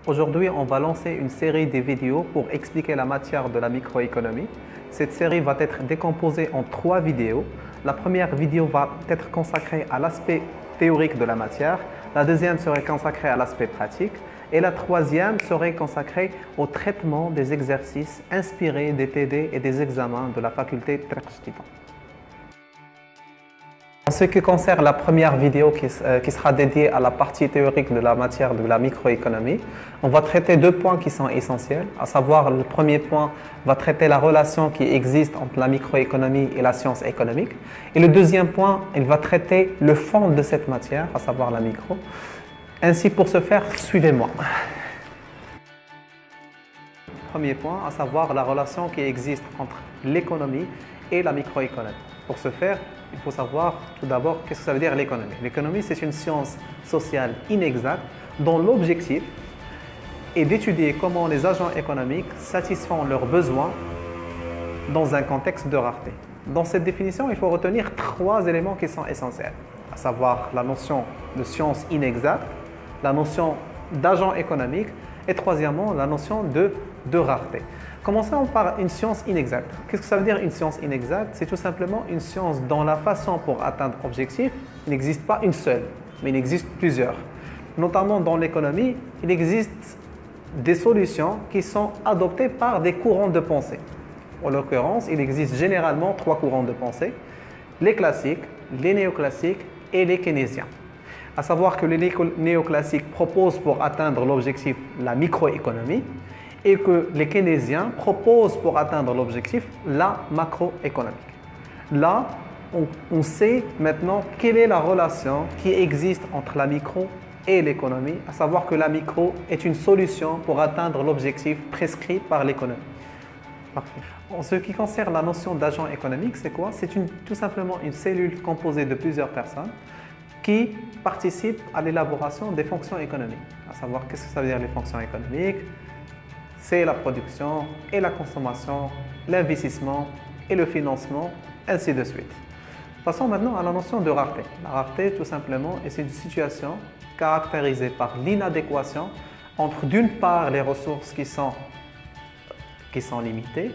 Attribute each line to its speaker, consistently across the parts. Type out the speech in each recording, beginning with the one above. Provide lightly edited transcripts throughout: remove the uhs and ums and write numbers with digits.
Speaker 1: Aujourd'hui, on va lancer une série de vidéos pour expliquer la matière de la microéconomie. Cette série va être décomposée en 3 vidéos. La première vidéo va être consacrée à l'aspect théorique de la matière. La deuxième serait consacrée à l'aspect pratique. Et la troisième serait consacrée au traitement des exercices inspirés des TD et des examens de la faculté Trek-Stipan. En ce qui concerne la première vidéo qui sera dédiée à la partie théorique de la matière de la microéconomie, on va traiter 2 points qui sont essentiels, à savoir le premier point va traiter la relation qui existe entre la microéconomie et la science économique, et le deuxième point, il va traiter le fond de cette matière, à savoir la micro. Ainsi, pour ce faire, suivez-moi. Premier point, à savoir la relation qui existe entre l'économie et la microéconomie. Pour ce faire, il faut savoir tout d'abord qu'est-ce que ça veut dire l'économie. L'économie, c'est une science sociale inexacte dont l'objectif est d'étudier comment les agents économiques satisfont leurs besoins dans un contexte de rareté. Dans cette définition, il faut retenir 3 éléments qui sont essentiels, à savoir la notion de science inexacte, la notion d'agent économique et troisièmement, la notion de rareté. Commençons par une science inexacte. Qu'est-ce que ça veut dire une science inexacte? C'est tout simplement une science dont la façon pour atteindre l'objectif, il n'existe pas une seule, mais il existe plusieurs. Notamment dans l'économie, il existe des solutions qui sont adoptées par des courants de pensée. En l'occurrence, il existe généralement 3 courants de pensée, les classiques, les néoclassiques et les keynésiens. À savoir que les néoclassiques proposent pour atteindre l'objectif la microéconomie et que les keynésiens proposent pour atteindre l'objectif la macroéconomique. Là, on sait maintenant quelle est la relation qui existe entre la micro et l'économie, à savoir que la micro est une solution pour atteindre l'objectif prescrit par l'économie. Parfait. En ce qui concerne la notion d'agent économique, c'est quoi? C'est tout simplement une cellule composée de plusieurs personnes qui participent à l'élaboration des fonctions économiques. À savoir, qu'est-ce que ça veut dire les fonctions économiques? C'est la production et la consommation, l'investissement et le financement, ainsi de suite. Passons maintenant à la notion de rareté. La rareté, tout simplement, c'est une situation caractérisée par l'inadéquation entre d'une part les ressources qui sont limitées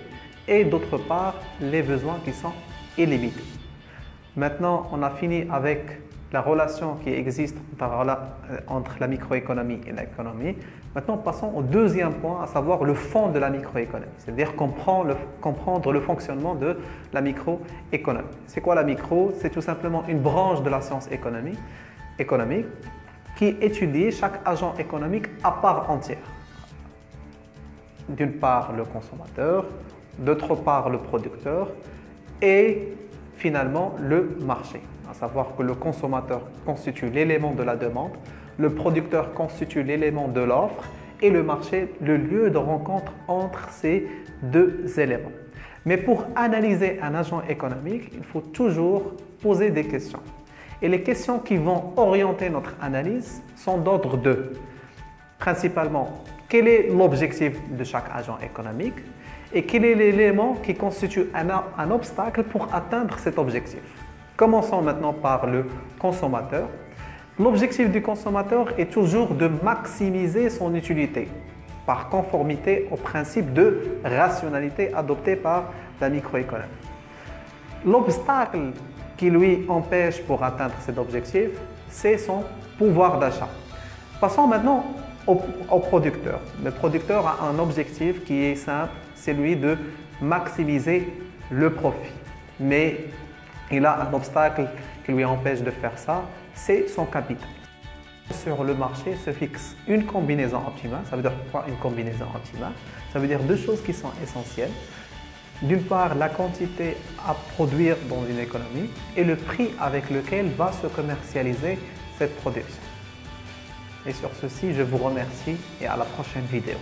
Speaker 1: et d'autre part les besoins qui sont illimités. Maintenant, on a fini avec la relation qui existe entre la microéconomie et l'économie. Maintenant, passons au deuxième point, à savoir le fond de la microéconomie, c'est-à-dire comprendre le fonctionnement de la microéconomie. C'est quoi la micro? C'est tout simplement une branche de la science économique qui étudie chaque agent économique à part entière. D'une part, le consommateur, d'autre part, le producteur et finalement le marché. À savoir que le consommateur constitue l'élément de la demande, le producteur constitue l'élément de l'offre et le marché, le lieu de rencontre entre ces 2 éléments. Mais pour analyser un agent économique, il faut toujours poser des questions. Et les questions qui vont orienter notre analyse sont d'ordre 2. Principalement, quel est l'objectif de chaque agent économique et quel est l'élément qui constitue un obstacle pour atteindre cet objectif. Commençons maintenant par le consommateur. L'objectif du consommateur est toujours de maximiser son utilité par conformité au principe de rationalité adopté par la microéconomie. L'obstacle qui lui empêche pour atteindre cet objectif, c'est son pouvoir d'achat. Passons maintenant au producteur. Le producteur a un objectif qui est simple, c'est lui de maximiser le profit. Mais il a un obstacle qui lui empêche de faire ça, c'est son capital. Sur le marché se fixe une combinaison optimale. Ça veut dire quoi une combinaison optimale? Ça veut dire 2 choses qui sont essentielles. D'une part, la quantité à produire dans une économie et le prix avec lequel va se commercialiser cette production. Et sur ceci, je vous remercie et à la prochaine vidéo.